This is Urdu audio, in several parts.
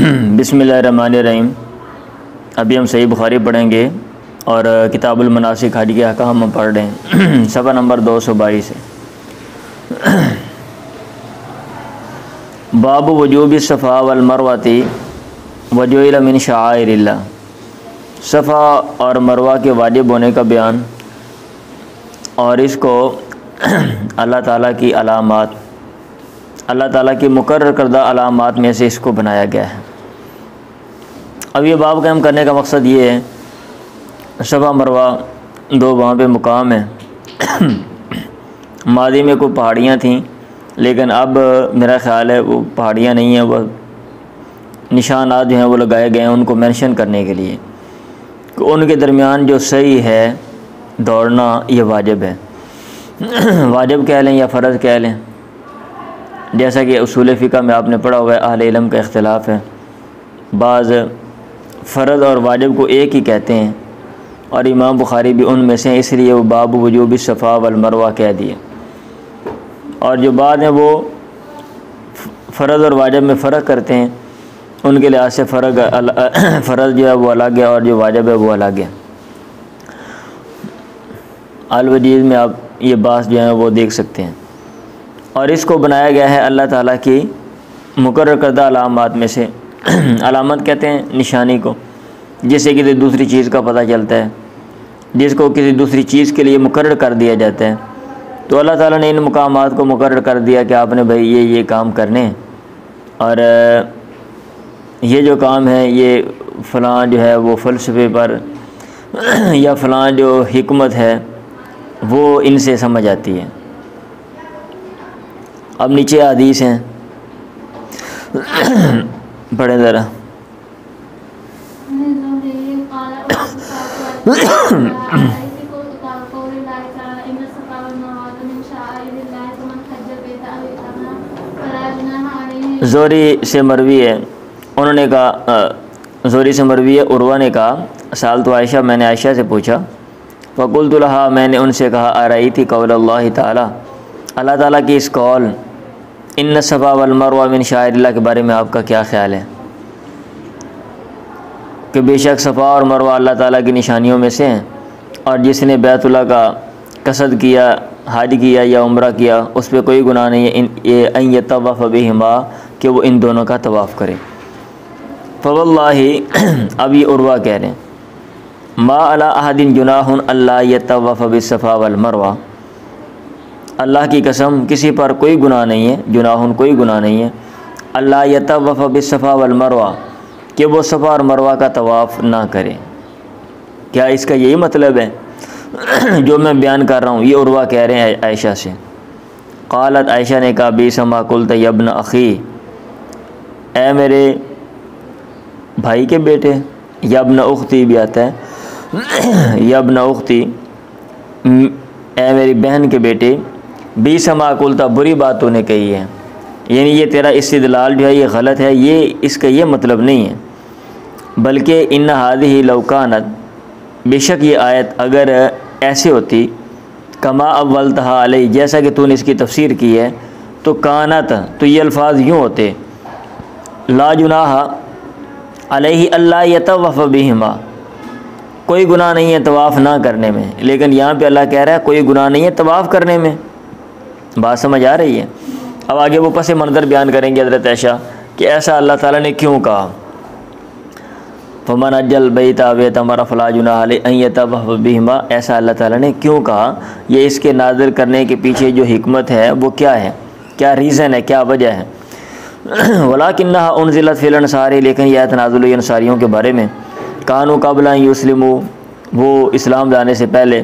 بسم اللہ الرحمن الرحیم۔ ابھی ہم صحیح بخاری پڑھیں گے اور کتاب المناسک حج کے احکام ہم پڑھ رہے ہیں، صفحہ نمبر 222 ہے۔ باب وجوب الصفا والمروۃ وجعل من شعائر اللہ، صفا اور مروہ کے واجب ہونے کا بیان، اور اس کو اللہ تعالیٰ کی علامات، اللہ تعالیٰ کی مقرر کردہ علامات میں سے اس کو بنایا گیا ہے۔ اب یہ باب قائم کرنے کا مقصد یہ ہے، صفا مروہ دو وہاں پہ مقام ہیں۔ ماضی میں کوئی پہاڑیاں تھیں، لیکن اب میرا خیال ہے وہ پہاڑیاں نہیں ہیں، وہ نشانات جو ہیں وہ لگائے گئے ہیں ان کو مینشن کرنے کے لیے کہ ان کے درمیان جو صحیح ہے دوڑنا یہ واجب ہے۔ واجب کہہ لیں یا فرض کہہ لیں، جیسا کہ اصول فقہ میں آپ نے پڑھا ہوا ہے، اہل علم کا اختلاف ہے۔ بعض فرض اور واجب کو ایک ہی کہتے ہیں، اور امام بخاری بھی ان میں سے ہیں، اس لیے وہ باب وجوب الصفا والمروہ کہہ دیے۔ اور جو بعد ہیں وہ فرض اور واجب میں فرق کرتے ہیں، ان کے لحاظ سے فرض جو ہے وہ الگ ہے اور جو واجب ہے وہ الگ ہے۔ الوجیز میں آپ یہ بات جو ہے وہ دیکھ سکتے ہیں۔ اور اس کو بنایا گیا ہے اللہ تعالیٰ کی مقرر کردہ علامات میں سے۔ علامت کہتے ہیں نشانی کو، جس سے کسی دوسری چیز کا پتہ چلتا ہے، جس کو کسی دوسری چیز کے لیے مقرر کر دیا جاتا ہے۔ تو اللہ تعالیٰ نے ان مقامات کو مقرر کر دیا کہ آپ نے بھائی یہ کام کرنے ہیں، اور یہ جو کام ہے یہ فلاں جو ہے وہ فلسفے پر یا فلاں جو حکمت ہے وہ ان سے سمجھ آتی ہے۔ اب نیچے حدیث ہیں، پڑھیں ذرا۔ زوری سے مروی ہے، انہوں نے کہا، زوری سے مروی ہے، عروہ نے کہا سألت عائشہ، میں نے عائشہ سے پوچھا، فقلت لها، میں نے ان سے کہا، ارأیتی قول اللہ تعالیٰ، اللہ تعالیٰ کی اس قول ان الصفا والمروہ من شعائر اللہ کے بارے میں آپ کا کیا خیال ہے کہ بے شک صفا اور مروہ اللہ تعالیٰ کی نشانیوں میں سے ہیں، اور جس نے بیت اللہ کا قصد کیا، حج کیا یا عمرہ کیا، اس پہ کوئی گناہ نہیں ہے ان یطوف بہما، کہ وہ ان دونوں کا طواف کرے۔ فواللہ، اب یہ عروہ کہہ رہے ہیں، ما علی احد جناح الا یطوف بالصفا والمروہ، اللہ کی قسم کسی پر کوئی گناہ نہیں ہے، جناح کوئی گناہ نہیں ہے، اللہ یطوف بالصفا والمروہ، کہ وہ صفا اور مروہ کا طواف نہ کرے۔ کیا اس کا یہی مطلب ہے جو میں بیان کر رہا ہوں؟ یہ عروہ کہہ رہے ہیں عائشہ سے۔ قالت، عائشہ نے کہا، بیس ما قلت یا ابن اخی، اے میرے بھائی کے بیٹے، یا ابن اختی بھی آتا ہے، یا ابن اختی، اے میری بہن کے بیٹے، بیس ما قلت، بری بات تو نے کہی ہے، یعنی یہ تیرا استدلال جو ہے یہ غلط ہے، یہ اس کا یہ مطلب نہیں ہے، بلکہ ان ہذہ لو کانت، بے شک یہ آیت اگر ایسے ہوتی، کما اولتہا علیہ، جیسا کہ تو نے اس کی تفسیر کی ہے، تو کانت، تو یہ الفاظ یوں ہوتے، لا جناح علیہ اللہ یطوف بہما، کوئی گناہ نہیں ہے طواف نہ کرنے میں، لیکن یہاں پہ اللہ کہہ رہا ہے کوئی گناہ نہیں ہے طواف کرنے میں۔ بات سمجھ آ رہی ہے؟ اب آگے وہ پس منظر بیان کریں گے حضرت عائشہ کہ ایسا اللہ تعالیٰ نے کیوں کہا۔ فمن حج البیت او اعتمر فلا جناح علیہ ان یطوف بہما، ایسا اللہ تعالیٰ نے کیوں کہا، یہ اس کے نازل کرنے کے پیچھے جو حکمت ہے وہ کیا ہے، کیا ریزن ہے، کیا وجہ ہے۔ ولکنھا انزلت فی الانصار، لیکن یہ آیت نازل ہوئی انصاریوں کے بارے میں، کانوا قبل ان یسلموا، وہ اسلام لانے سے پہلے،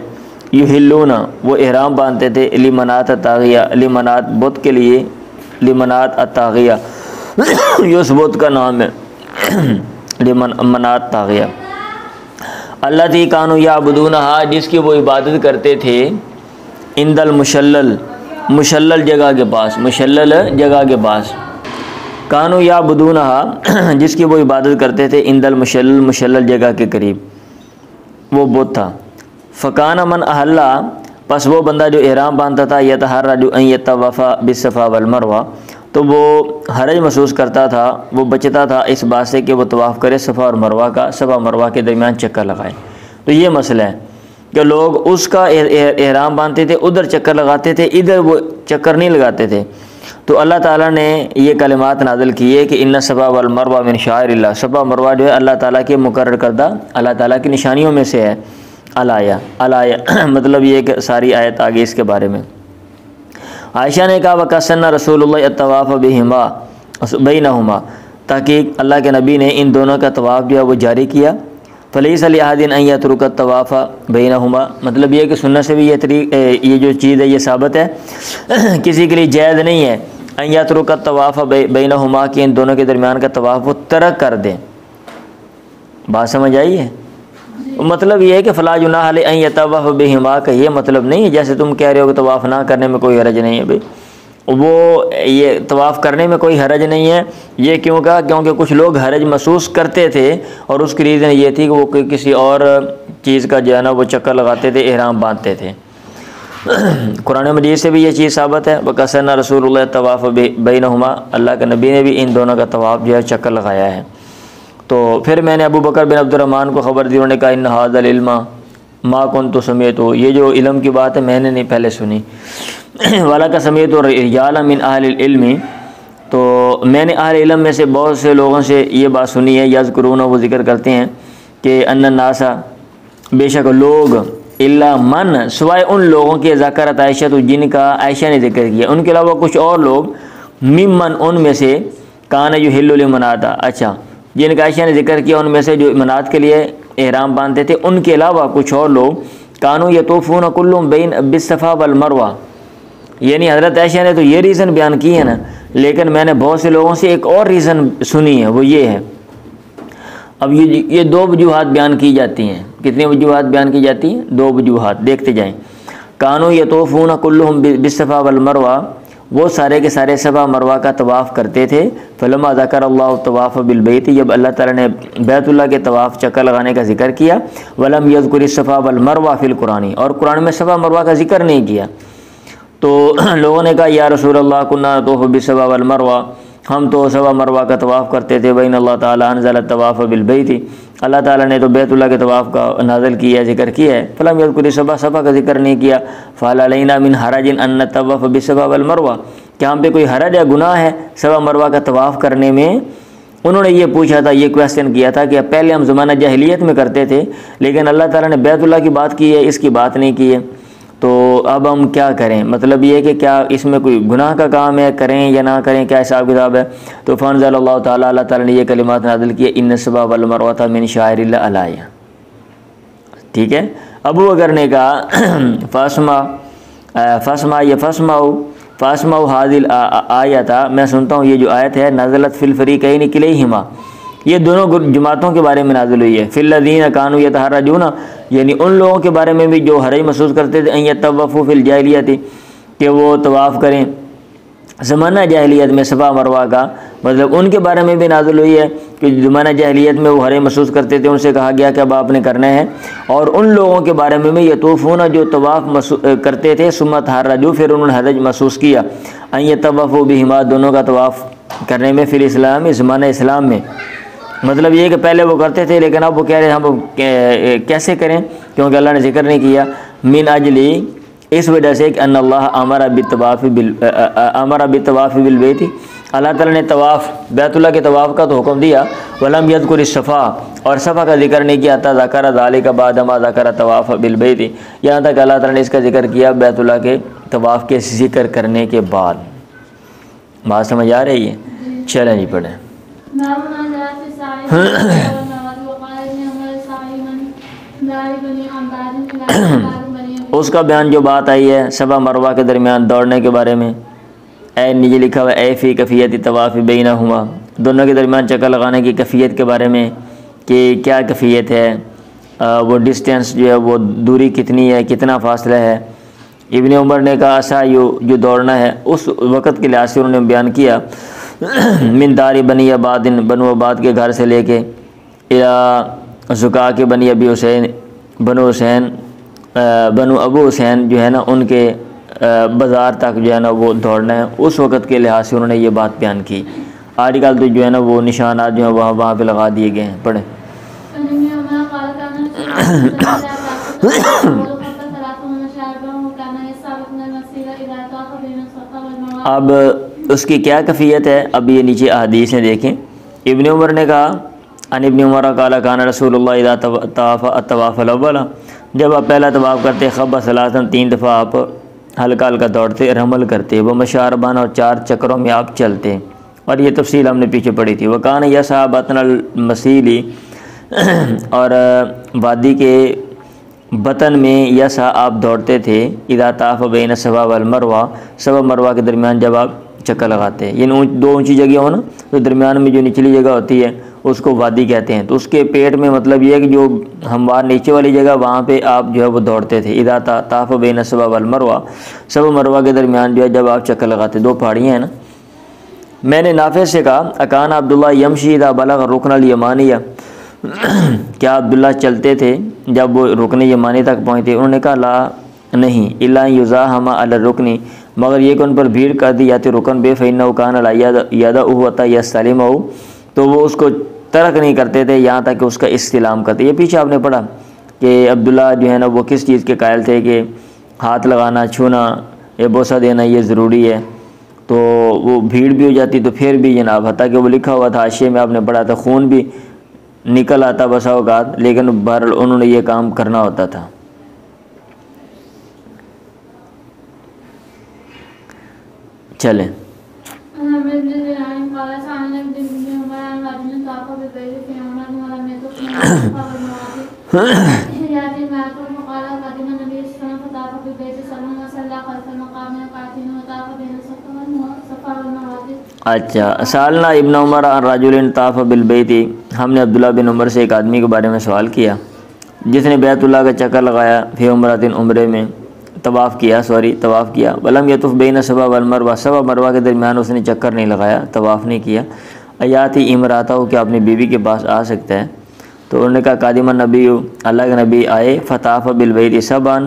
یحلون، وہ احرام باندھتے تھے، لمنات الطاغیہ، لمنات بت کے لیے، لمنات الطاغیہ، یہ اس بت کا نام ہے، لمنات طاغیہ، التی کانوا یعبدونھا، جس کی وہ عبادت کرتے تھے، عند المشلل، مشلل جگہ کے پاس، مشلل جگہ کے پاس، کانوا یعبدونھا، جس کی وہ عبادت کرتے تھے، عند المشلل، مشلل جگہ کے قریب وہ بت تھا۔ فکان من احلّہ، پس وہ بندہ جو احرام باندھتا تھا، یتحرج ان یطوف بالصفا والمروہ، تو وہ حرج محسوس کرتا تھا، وہ بچتا تھا اس بات سے کہ وہ طواف کرے صفا اور مروہ کا، صفا مروہ کے درمیان چکر لگائے۔ تو یہ مسئلہ ہے کہ لوگ اس کا احرام باندھتے تھے، ادھر چکر لگاتے تھے، ادھر وہ چکر نہیں لگاتے تھے۔ تو اللہ تعالیٰ نے یہ کلمات نازل کیے کہ ان الصفا والمروہ من شعائر اللہ، صفا مروہ جو ہے اللہ تعالیٰ کے مقرر کردہ، اللہ تعالیٰ کی نشانیوں میں سے ہے۔ الایا مطلب یہ کہ ساری آیت آگے اس کے بارے میں۔ عائشہ نے کہا وَقَسَّنَّ رسول اللہ الطواف بِهِمَا بینہما، تحقیق اللہ کے نبی نے ان دونوں کا طواف جو ہے وہ جاری کیا۔ فَلَيْسَ لِأَحَدٍ أَن يَتْرُكَ الطَّوَافَ بَيْنَهُمَا، مطلب یہ کہ سنت سے بھی یہ جو چیز ہے یہ ثابت ہے، کسی کے لیے جائز نہیں ہے أن يترك الطواف بینہما کہ ان دونوں کے درمیان کا طواف وہ ترک کر دیں۔ بات سمجھ آئی ہے؟ مطلب یہ ہے کہ فلا جناح علیہ ان یطوف بہما کا یہ مطلب نہیں ہے جیسے تم کہہ رہے ہو کہ طواف نہ کرنے میں کوئی حرج نہیں ہے۔ بھائی وہ یہ طواف کرنے میں کوئی حرج نہیں ہے، یہ کیوں کہا؟ کیونکہ کچھ لوگ حرج محسوس کرتے تھے اور اس کی ریزن یہ تھی کہ وہ کسی اور چیز کا جو ہے نا وہ چکر لگاتے تھے، احرام باندھتے تھے۔ قرآن مجید سے بھی یہ چیز ثابت ہے وَقَسَّنَّ رسول اللہ الطواف بینہما، اللہ کے نبی نے بھی ان دونوں کا طواف جو ہے چکر لگایا ہے۔ تو پھر میں نے ابو بکر بن عبد الرحمن کو خبر دی، انہوں نے کہا ان ھذا العلم ما كنت سمعت، یہ جو علم کی بات ہے میں نے نہیں پہلے سنی۔ وَلَكَ سَمِعْتُ رِجَالًا مِنْ أَهْلِ الْعِلْمِ، تو میں نے اہل علم میں سے بہت سے لوگوں سے یہ بات سنی ہے، یذکرون، وہ ذکر کرتے ہیں کہ ان الناس، بے شک لوگ، الا من، سوائے ان لوگوں کے ذکرت عائشہ، تو جن کا عائشہ نے ذکر کیا، ان کے علاوہ کچھ اور لوگ، ممن، ان میں سے، کان یحل لمناتا، اچھا جن کا عائشہ نے ذکر کیا ان میں سے جو منات کے لیے احرام باندھتے تھے، ان کے علاوہ کچھ اور لوگ، کانوا یطوفون کلهم بین بالصفا والمروہ، یعنی حضرت عائشہ نے تو یہ ریزن بیان کی ہے نا، لیکن میں نے بہت سے لوگوں سے ایک اور ریزن سنی ہے، وہ یہ ہے۔ اب یہ دو وجوہات بیان کی جاتی ہیں، کتنی وجوہات بیان کی جاتی ہیں؟ دو وجوہات، دیکھتے جائیں۔ کانوا یطوفون کلهم بالصفا والمروہ، وہ سارے کے سارے صفا مروہ کا طواف کرتے تھے۔ فلما ذکر اللہ الطواف بالبیت، جب اللہ تعالیٰ نے بیت اللہ کے طواف چکر لگانے کا ذکر کیا، ولم یذکر الصفا والمروہ فی القرآن، اور قرآن میں صفا مروہ کا ذکر نہیں کیا، تو لوگوں نے کہا یا رسول اللہ کنا نطوف بالصفا والمروہ، ہم تو صفا مروہ کا طواف کرتے تھے، بین اللہ تعالیٰ انزل الطواف بالبیت، اللہ تعالیٰ نے تو بیت اللہ کے طواف کا نازل کیا، ذکر کیا ہے۔ فلم یذکر الصفا، صفا کا ذکر نہیں کیا۔ فہل علینا من حرج ان نطوف بالصفا والمروہ، کیا ہم پہ کوئی حرج ہے، گناہ ہے صفا مروہ کا طواف کرنے میں؟ انہوں نے یہ پوچھا تھا، یہ کویسچن کیا تھا کہ پہلے ہم زمانہ جاہلیت میں کرتے تھے، لیکن اللہ تعالیٰ نے بیت اللہ کی بات کی ہے، اس کی بات نہیں کی ہے، تو اب ہم کیا کریں؟ مطلب یہ ہے کہ کیا اس میں کوئی گناہ کا کام ہے، کریں یا نہ کریں، کیا حساب کتاب ہے؟ تو فانزل اللہ تعالیٰ، اللہ تعالیٰ نے یہ کلمات نازل کیے، ان الصفا والمروہ من شعائر اللہ الایا، ٹھیک ہے۔ ابو بکر نے کہا فاسمعوا هذه الآیۃ، میں سنتا ہوں یہ جو آیت ہے، نزلت فی الفریقین کلیہما، یہ دونوں جماعتوں کے بارے میں نازل ہوئی ہے۔ فی الذین کانوا یتحرجون، یعنی ان لوگوں کے بارے میں بھی جو حرج محسوس کرتے تھے، ان یطوفوا فی الجاہلیۃ، کہ وہ طواف کریں زمانہ جاہلیت میں صفا مروہ کا، مطلب ان کے بارے میں بھی نازل ہوئی ہے کہ زمانہ جاہلیت میں وہ حرج محسوس کرتے تھے، ان سے کہا گیا کہ اب آپ نے کرنا ہے۔ اور ان لوگوں کے بارے میں بھی یطوفون، جو طواف کرتے تھے، ثم تحرجوا، پھر انہوں نے حرج محسوس کیا، ان یطوفوا بہما، دونوں کا طواف کرنے میں، فی الاسلام، زمانہ اسلام میں، مطلب یہ کہ پہلے وہ کرتے تھے لیکن اب وہ کہہ رہے ہیں ہم کیسے کریں، کیونکہ اللہ نے ذکر نہیں کیا، من اجلی، اس وجہ سے کہ ان اللہ امر بالطواف بالبیت، اللہ تعالیٰ نے طواف بیت اللہ کے طواف کا تو حکم دیا، ولم یذکر الصفا، اور صفا کا ذکر نہیں کیا، حتی ذکر ذالک بعد ما ذکر طواف بالبیت، یہاں تک اللہ تعالیٰ نے اس کا ذکر کیا بیت اللہ کے طواف کے ذکر کرنے کے بعد۔ بات سمجھ آ رہی ہے؟ چلیں جی پڑھیں۔ اس کا بیان جو بات آئی ہے صفا مروہ کے درمیان دوڑنے کے بارے میں، اے نیچے لکھا ہوا اے فی کفیت طواف بینہما، دونوں کے درمیان چکر لگانے کی کفیت کے بارے میں کہ کیا کفیت ہے، وہ ڈسٹینس جو ہے وہ دوری کتنی ہے، کتنا فاصلہ ہے۔ ابن عمر نے کہا اسایو، جو دوڑنا ہے اس وقت کے لحاظ سے انہوں نے بیان کیا، من دار بنی عباد، بنو عباد کے گھر سے لے کے الى زکا کے بنی ابی حسین، بنو ابو حسین جو ہے نا ان کے بازار تک جو ہے نا وہ دوڑنا ہے، اس وقت کے لحاظ سے انہوں نے یہ بات بیان کی۔ آج کل تو جو ہے نا وہ نشانات جو ہیں وہاں پہ لگا دیے گئے ہیں، پڑھیں۔ اب اس کی کیا کیفیت ہے، اب یہ نیچے احادیث ہیں دیکھیں۔ ابن عمر نے کہا ان ابن عمر قال کان رسول اللہ اذا طاف الطواف الاول، جب آپ پہلا طواف کرتے خب ثلاثاً 3 دفعہ آپ ہلکا ہلکا دوڑتے، رمل کرتے، وہ مشاربان اور 4 چکروں میں آپ چلتے، اور یہ تفصیل ہم نے پیچھے پڑھی تھی۔ وکان یسعی بطن المسیل، اور وادی کے بطن میں یسعی آپ دوڑتے تھے، اذا طاف بین الصفا والمروہ، صفا مروہ کے درمیان جب آپ چکر لگاتے ہیں، یہ 2 اونچی جگہ ہو نا، تو درمیان میں جو نچلی جگہ ہوتی ہے اس کو وادی کہتے ہیں، تو اس کے پیٹ میں مطلب یہ ہے کہ جو ہموار نیچے والی جگہ وہاں پہ آپ جو ہے وہ دوڑتے تھے۔ اذا طاف بین الصفا والمروہ، صفا مروہ کے درمیان جو ہے جب آپ چکر لگاتے، 2 پہاڑیاں ہیں نا۔ میں نے نافع سے کہا اکان عبداللہ یمشی اذا بلغ الرکن الیمانیہ، کیا عبداللہ چلتے تھے جب وہ رکن یمانی تک پہنچتے؟ انہوں نے کہا لا نہیں، الا یزاحم علی الرکن، مگر یہ کہ ان پر بھیڑ کر دی جاتی رکن بے، فإنہ کان لا یدعہ حتی یستلمہ، تو وہ اس کو ترک نہیں کرتے تھے یہاں تک کہ اس کا استلام کرتے۔ یہ پیچھے آپ نے پڑھا کہ عبداللہ جو ہے نا وہ کس چیز کے قائل تھے کہ ہاتھ لگانا، چھونا یا بوسہ دینا یہ ضروری ہے، تو وہ بھیڑ بھی ہو جاتی تو پھر بھی جناب، حتیٰ کہ وہ لکھا ہوا تھا حاشیے میں آپ نے پڑھا تھا، خون بھی نکل آتا بسا اوقات، لیکن بہرحال انہوں نے یہ کام کرنا ہوتا تھا۔ چلیں اچھا، سالنا ابن عمر عن رجل طاف بالبیت، ہم نے عبداللہ بن عمر سے ایک آدمی کے بارے میں سوال کیا جس نے بیت اللہ کا چکر لگایا، فی عمرۃ، عمرے میں طواف کیا، ولم یطف بین صفا والمروہ، صفا مروہ کے درمیان اس نے چکر نہیں لگایا، طواف نہیں کیا، ایاتی امراتہ ہو کہ اپنی بیوی کے پاس آ سکتا ہے؟ تو انہوں نے کہا قادم النبی، اللہ کے نبی آئے، فطاف بالبیت سبعا،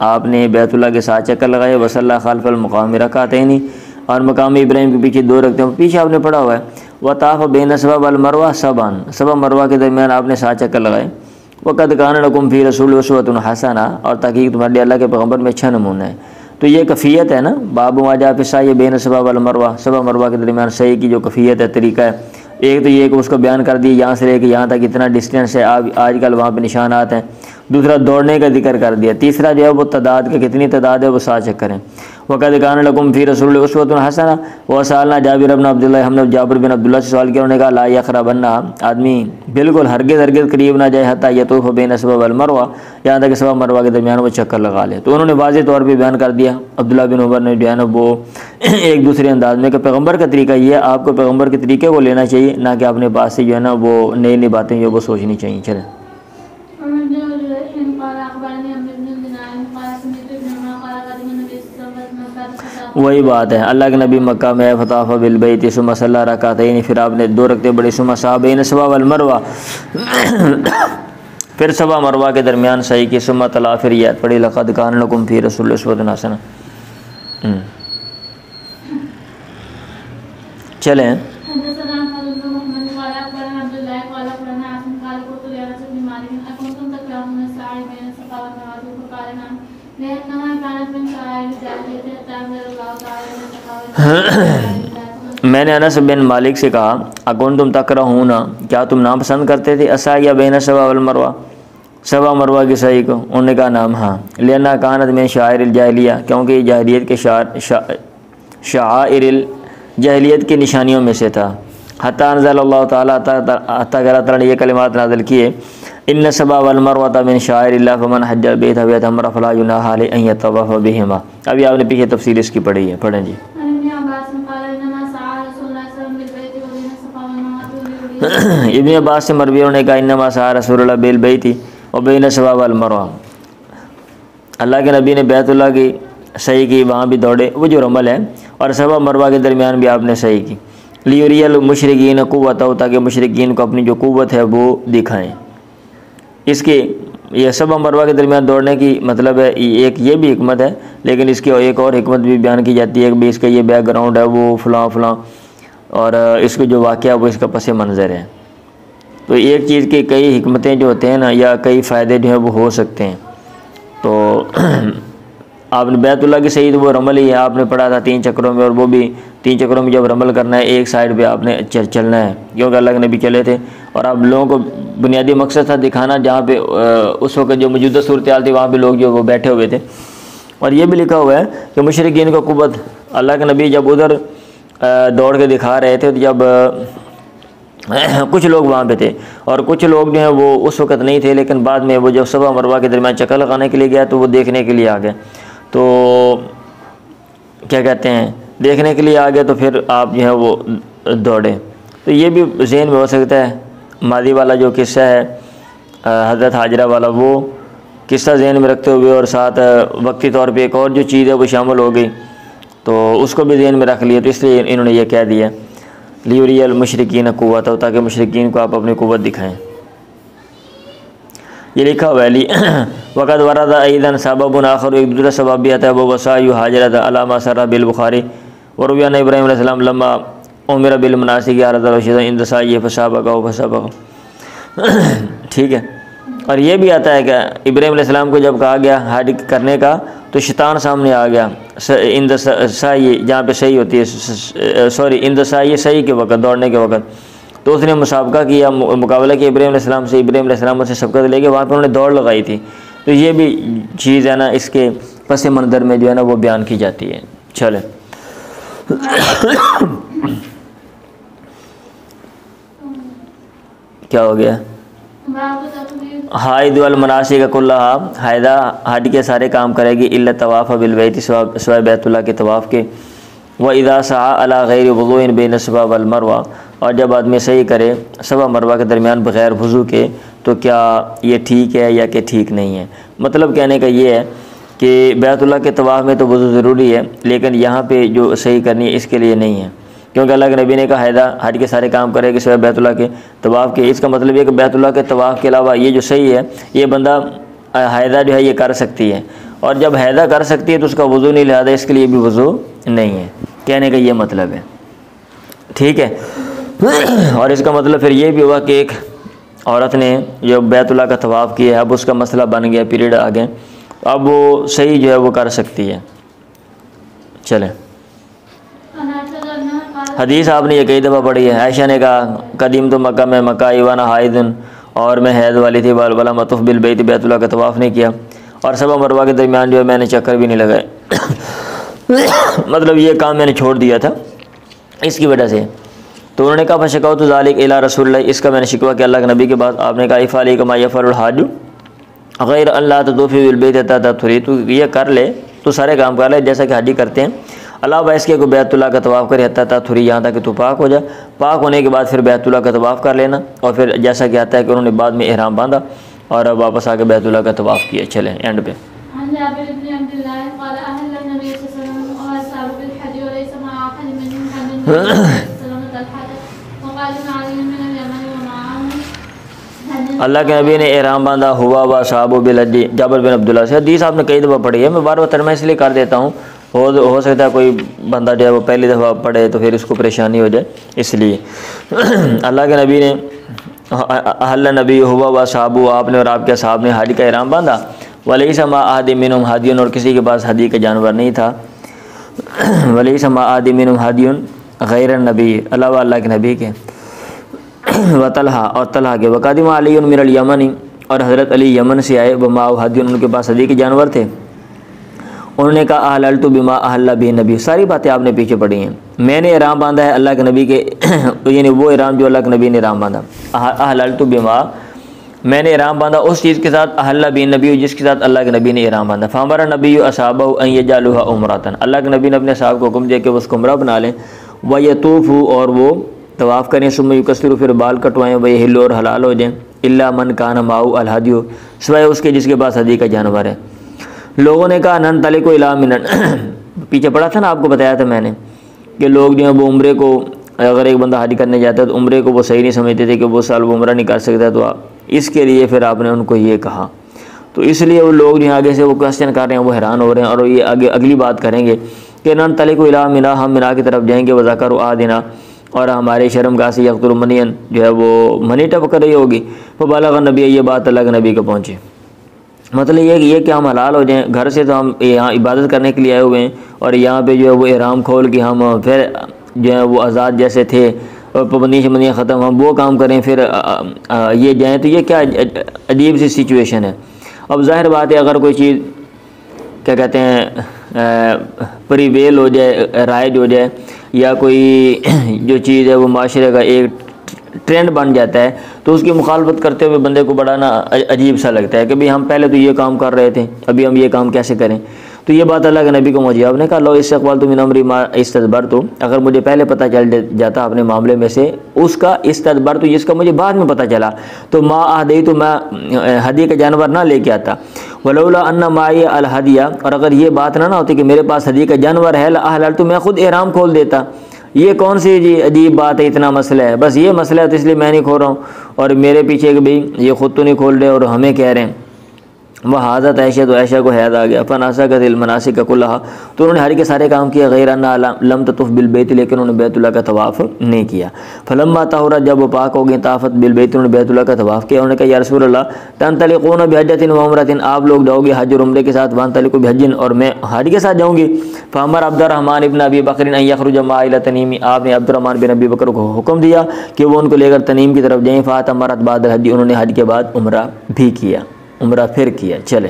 آپ نے بیت اللہ کے ساتھ چکر لگائے، وصلی خلف المقام رکعتین، اور مقام ابراہیم کے پیچھے 2 رکعتیں، پیچھے آپ نے پڑھا ہوا ہے، وطاف بین صفا والمروہ سبعا، صفا مروہ کے درمیان آپ نے 7 چکر لگائے، وقد کان لکم فی رسول اسوۃ حسنہ، اور تحقیق تمہارے لیے اللہ کے پیغمبر میں اچھا نمونہ ہے۔ تو یہ کفیت ہے نا، باب ما جاء فی السعی بین صفا والمروہ، صفا مروہ کے درمیان سعی کی جو کفیت ہے، طریقہ ہے، ایک تو یہ کہ اس کو بیان کر دی یہاں سے لے کے یہاں تک اتنا ڈسٹینس ہے، آج کل وہاں پہ نشانات ہیں، دوسرا دوڑنے کا ذکر کر دیا، تیسرا جو ہے وہ تعداد کا، کتنی تعداد ہے، وہ 7 چکر ہیں۔ وقد کان لکم فی رسول اسوۃ حسنہ، وسألنا جابر بن عبداللہ، ہم نے جابر بن عبداللہ سے سوال کیا، انہوں نے کہا لا یقربن، آدمی بالکل ہرگز قریب نہ جائے، حتی یطوف بین صفا والمروہ، یہاں تک کہ صفا مروہ کے درمیان وہ چکر لگا لے۔ تو انہوں نے واضح طور پہ بیان کر دیا، عبداللہ بن عمر نے جو ہے نا وہ ایک دوسرے انداز میں، کہ پیغمبر کا طریقہ یہ ہے، آپ کو پیغمبر کے طریقے کو لینا چاہیے، نہ کہ اپنے پاس سے جو ہے نا وہ نئی باتیں جو وہ سوچنی چاہیے۔ چلیں وہی بات ہے، اللہ کے نبی مکہ میں فطاف بالبیت ثم صلی رکعتین، پھر آپ نے 2 رکعتیں پڑھی، ثم سعی بین صفا والمروہ، پھر صفا مروہ کے درمیان سعی کی، ثم تلا، پھر یہ پڑھی لقد کان لکم فی رسول اسوۃ حسنہ۔ چلیں میں نے انس بن مالک سے کہا اکنتم تکرہون، کیا تم ناپسند کرتے تھے السعی بین صفا والمروہ، صفا مروہ کی سعی کو؟ انہوں نے کہا نام، ہاں، لأنها كانت من شعائر الجاہلیہ، کیونکہ یہ جاہلیت کے شعائر الجاہلیت کی نشانیوں میں سے تھا۔ حتی انزل اللہ تعالیٰ، حتیٰ کہ اللہ تعالیٰ نے یہ کلمات نازل کیے، ان الصفا والمروہ من شعائر اللہ فمن حج البیت او اعتمر فلا جناح علیہ ان یطوف بہما۔ ابھی آپ نے پیچھے تفصیل اس کی پڑھی ہے، پڑھیں جی۔ ابن عباس سے مروی نے کہا انما سعی رسول اللہ بالبیت وبین الصفا والمروہ، اللہ کے نبی نے بیت اللہ کی سعی کی، وہاں بھی دوڑے، وہ جو رمل ہے، اور صفا مروہ کے درمیان بھی آپ نے سعی کی، لیوری المشرکین قوت، تاکہ مشرکین کو اپنی جو قوت ہے وہ دکھائیں۔ اس کے یہ صفا مروہ کے درمیان دوڑنے کی مطلب ہے ایک یہ بھی حکمت ہے، لیکن اس کی ایک اور حکمت بھی بیان کی جاتی ہے کہ اس کا یہ بیک گراؤنڈ ہے، وہ فلاں فلاں، اور اس کو جو واقعہ وہ اس کا پس منظر ہے۔ تو ایک چیز کی کئی حکمتیں جو ہوتے ہیں نا، یا کئی فائدے جو ہیں وہ ہو سکتے ہیں۔ تو آپ نے بیت اللہ کی صحیح تو وہ رمل ہی ہے، آپ نے پڑھا تھا 3 چکروں میں، اور وہ بھی 3 چکروں میں جب رمل کرنا ہے ایک سائڈ پہ آپ نے چلنا ہے، کیونکہ اللہ کے نبی چلے تھے، اور آپ لوگوں کو بنیادی مقصد تھا دکھانا جہاں پہ اس وقت جو موجودہ صورتحال تھی وہاں پہ لوگ جو وہ بیٹھے ہوئے تھے۔ اور یہ بھی لکھا ہوا ہے کہ مشرکین کو قوت، اللہ کے نبی جب ادھر دوڑ کے دکھا رہے تھے، جب کچھ لوگ وہاں پہ تھے اور کچھ لوگ جو ہیں وہ اس وقت نہیں تھے، لیکن بعد میں وہ جب صفا مروہ کے درمیان چکر لگانے کے لیے گیا تو وہ دیکھنے کے لیے آ گئے، تو کیا کہتے ہیں دیکھنے کے لیے آ گئے، تو پھر آپ جو ہے وہ دوڑے۔ تو یہ بھی ذہن میں ہو سکتا ہے، ماضی والا جو قصہ ہے حضرت حاجرہ والا، وہ قصہ ذہن میں رکھتے ہوئے اور ساتھ وقتی طور پہ ایک اور جو چیز ہے وہ شامل ہو گئی، تو اس کو بھی ذہن میں رکھ لیا، تو اس لیے انہوں نے یہ کہہ دیا لیوری المشرکین قوت، تاکہ مشرکین کو آپ اپنی قوت دکھائیں۔ یہ لکھا ہوا ہے وقت ورد ایضا سبب آخر، ایک دوسرا سبب بھی آتا ہے، وہ وسعی حاجرۃ علی ما سر بالبخاری ورویان ابراہیم علیہ السلام لما امر بالمناسک عرض رشید عند سعی فسابقہ، ٹھیک ہے۔ اور یہ بھی آتا ہے کہ ابراہیم علیہ السلام کو جب کہا گیا حج کرنے کا تو شیطان سامنے آ گیا عند سعی، جہاں پہ صحیح ہوتی ہے، عند سعی، صحیح کے وقت، دوڑنے کے وقت، تو اس نے مسابقہ کیا، مقابلہ کیا ابراہیم علیہ السلام سے، ابراہیم علیہ السلام سے سبقت لے کے وہاں پہ انہوں نے دوڑ لگائی تھی۔ تو یہ بھی چیز ہے نا اس کے پس منظر میں جو ہے نا وہ بیان کی جاتی ہے۔ چلے کیا ہو گیا؟ حائد والمناسک کلہا، حائدہ حج کے سارے کام کرے گی الا طواف بالبیت، سوائے بیت اللہ کے طواف کے، وَإِذَا سَعَى عَلَى غَيْرِ وُضُوءٍ بَيْنَ الصَّفَا وَالْمَرْوَةِ، اور جب آدمی صحیح کرے صفا مروہ کے درمیان بغیر وضو کے، تو کیا یہ ٹھیک ہے یا کہ ٹھیک نہیں ہے؟ مطلب کہنے کا یہ ہے کہ بیت اللہ کے طواف میں تو وضو ضروری ہے، لیکن یہاں پہ جو صحیح کرنی ہے اس کے لیے نہیں ہے، کیونکہ اللہ کے نبی نے کہا حائدہ حج کے سارے کام کرے گی سوائے بیت اللہ کے طواف کے۔ اس کا مطلب یہ کہ بیت اللہ کے طواف کے علاوہ یہ جو صحیح ہے یہ بندہ حائدہ جو ہے یہ کر سکتی ہے، اور جب حائدہ کر سکتی ہے تو اس کا وضو نہیں، لہذا اس کے لیے بھی وضو نہیں ہے، کہنے کا یہ مطلب ہے، ٹھیک ہے۔ اور اس کا مطلب پھر یہ بھی ہوا کہ ایک عورت نے جو بیت اللہ کا طواف کیا ہے، اب اس کا مسئلہ بن گیا، پیریڈ آ گئے، اب وہ صحیح جو ہے وہ کر سکتی ہے۔ چلیں حدیث آپ نے یہ کئی دفعہ پڑھی ہے، عائشہ نے کہا قدیم تو مکہ میں مکہ ایوانا حائدن، اور میں حیض والی تھی، ولا مطوف بالبیت، بیت اللہ کا طواف نہیں کیا، اور صفا مروہ کے درمیان جو ہے میں نے چکر بھی نہیں لگائے، مطلب یہ کام میں نے چھوڑ دیا تھا اس کی وجہ سے۔ تو انہوں نے کہا فشکوت ذالک الی رسول اللہ، اس کا میں نے شکوہ کیا اللہ کے نبی کے بعد، آپ نے کہا افعلی کما یفعل الحاج غیر اللہ تطوفی بالبیت حتی تطہری، تو یہ کر لے، تو سارے کام کر لے جیسا کہ حاجی کرتے ہیں، علاوہ اس کے کو بیت اللہ کا طواف کرے حتی تطہری، یہاں تک کہ تو پاک ہو جائے، پاک ہونے کے بعد پھر بیت اللہ کا طواف کر لینا، اور پھر جیسا کہ آتا ہے کہ انہوں نے بعد میں احرام باندھا اور واپس آ کے بیت اللہ کا طواف کیا۔ چلیں اینڈ پہ اللہ کے نبی نے احرام باندھا ہوا و صحابہ بالحج، جابر بن عبداللہ سے، حدیث آپ نے کئی دفعہ پڑھی ہے، میں بار بار ترجمہ اس لیے کر دیتا ہوں، ہو سکتا ہے کوئی بندہ جو ہے وہ پہلی دفعہ پڑھے تو پھر اس کو پریشانی ہو جائے، اس لیے اللہ کے نبی نے احل نبی ہوا و صحابہ، آپ نے اور آپ کے صحاب نے حج کا احرام باندھا، ولیس ما احد منہم ہادی، اور کسی کے پاس ہدی کا جانور نہیں تھا، ولیس ما احد منہم ہادی غیر النبی، علاوہ اللہ کے نبی کے، و طلحہ، اور طلحہ کے، وقادم علی من الیمن، اور حضرت علی یمن سے آئے، وما ہدی، ان کے پاس ہدی کے جانور تھے، انہوں نے کہا احللت بما احل به نبی، ساری باتیں آپ نے پیچھے پڑھی ہیں، میں نے احرام باندھا ہے اللہ کے نبی کے یعنی وہ احرام جو اللہ کے نبی نے احرام باندھا، احللت بما، میں نے احرام باندھا اس چیز کے ساتھ احل به نبی جس کے ساتھ اللہ کے نبی نے احرام باندھا، فامر نبی اصحابہ ان یجعلوها عمرۃ، اللہ کے نبی نے اپنے صحابہ کو حکم دیا کہ وہ اس کو عمرہ بنا لیں، ویطوفوا، اور وہ طواف کریں، ثم یکسروا، پھر بال کٹوائیں، ویحلوا، اور حلال ہو جائیں، الا من کان معه الہدی، سوائے اس کے جس کے پاس ہدی کا جانور ہے۔ لوگوں نے کہا ننطلق الی منن، پیچھے پڑھا تھا نا، آپ کو بتایا تھا میں نے کہ لوگ جو ہیں وہ عمرے کو، اگر ایک بندہ حج کرنے جاتا ہے تو عمرے کو وہ صحیح نہیں سمجھتے تھے کہ وہ سال وہ عمرہ نہیں کر سکتا، تو اس کے لیے پھر آپ نے ان کو یہ کہا تو اس لیے وہ لوگ جو آگے سے وہ کوشچن کر رہے ہیں وہ حیران ہو رہے ہیں، اور یہ آگے اگلی بات کریں گے کہ ننطلق الی منا، ہم منا کی طرف جائیں گے، وذکر آدنا، اور ہمارے شرم گاہ سے یقتل منین جو ہے وہ منی ٹپک رہی ہوگی، فبلغ نبی، یہ بات اللہ کے نبی کو پہنچے۔ مطلب یہ کہ ہم حلال ہو جائیں، گھر سے تو ہم یہاں عبادت کرنے کے لیے آئے ہوئے ہیں، اور یہاں پہ جو ہے وہ احرام کھول کے ہم پھر جو ہے وہ آزاد جیسے تھے اور پابندیاں شبندیاں ختم، ہم وہ کام کریں پھر یہ جائیں، تو یہ کیا عجیب سی سچویشن ہے۔ اب ظاہر بات ہے اگر کوئی چیز کیا کہتے ہیں پریویل ہو جائے، رائج ہو جائے، یا کوئی جو چیز ہے وہ معاشرے کا ایک ٹرینڈ بن جاتا ہے، تو اس کی مخالفت کرتے ہوئے بندے کو بڑا نا عجیب سا لگتا ہے کہ بھئی ہم پہلے تو یہ کام کر رہے تھے، ابھی ہم یہ کام کیسے کریں؟ تو یہ بات اللہ کے نبی کو موجود، آپ نے کہا لو استقبلت من امری ما استدبرت، اگر مجھے پہلے پتہ چل جاتا اپنے معاملے میں سے اس کا، استدبرت جس کا مجھے بعد میں پتہ چلا، تو ما اہدی، تو میں ہدیہ کا جانور نہ لے کے آتا، ولولا ان معی الہدیہ، اور اگر یہ بات نہ ہوتی کہ میرے پاس ہدیہ کا جانور ہے، لاحللت، تو میں خود احرام کھول دیتا۔ یہ کون سی جی عجیب بات ہے، اتنا مسئلہ ہے، بس یہ مسئلہ ہے تو اس لیے میں نہیں کھول رہا ہوں، اور میرے پیچھے کہ بھئی یہ خود تو نہیں کھول رہے اور ہمیں کہہ رہے ہیں۔ وہ حاضت عائشہ، تو عائشہ کو حیض آ گیا، فناسکت المناسک کلھا، تو انہوں نے حج کے سارے کام کیا، غیر ان لم تطف بالبیت، لیکن انہوں نے بیت اللہ کا طواف نہیں کیا۔ فلما طہرت، جب وہ پاک ہو گئی، طافت بالبیت، انہوں نے بیت اللہ کا طواف کیا۔ انہوں نے کہا یا رسول اللہ تنطلقون بحجۃ وعمرۃ، آپ لوگ جاؤ گے حج اور عمرے کے ساتھ، وانطلق بحج، اور میں حج کے ساتھ جاؤں گی۔ فامر عبد الرحمن ابن ابی بکر ان یخرج معه الى تنیم، آپ نے عبد الرحمن بن ابی بکر کو حکم دیا کہ وہ ان کو لے کر تنیم کی طرف جائیں۔ فاتمرت بعد الحج، انہوں نے حج کے بعد عمرہ بھی کیا، عمرہ پھر کیا۔ چلے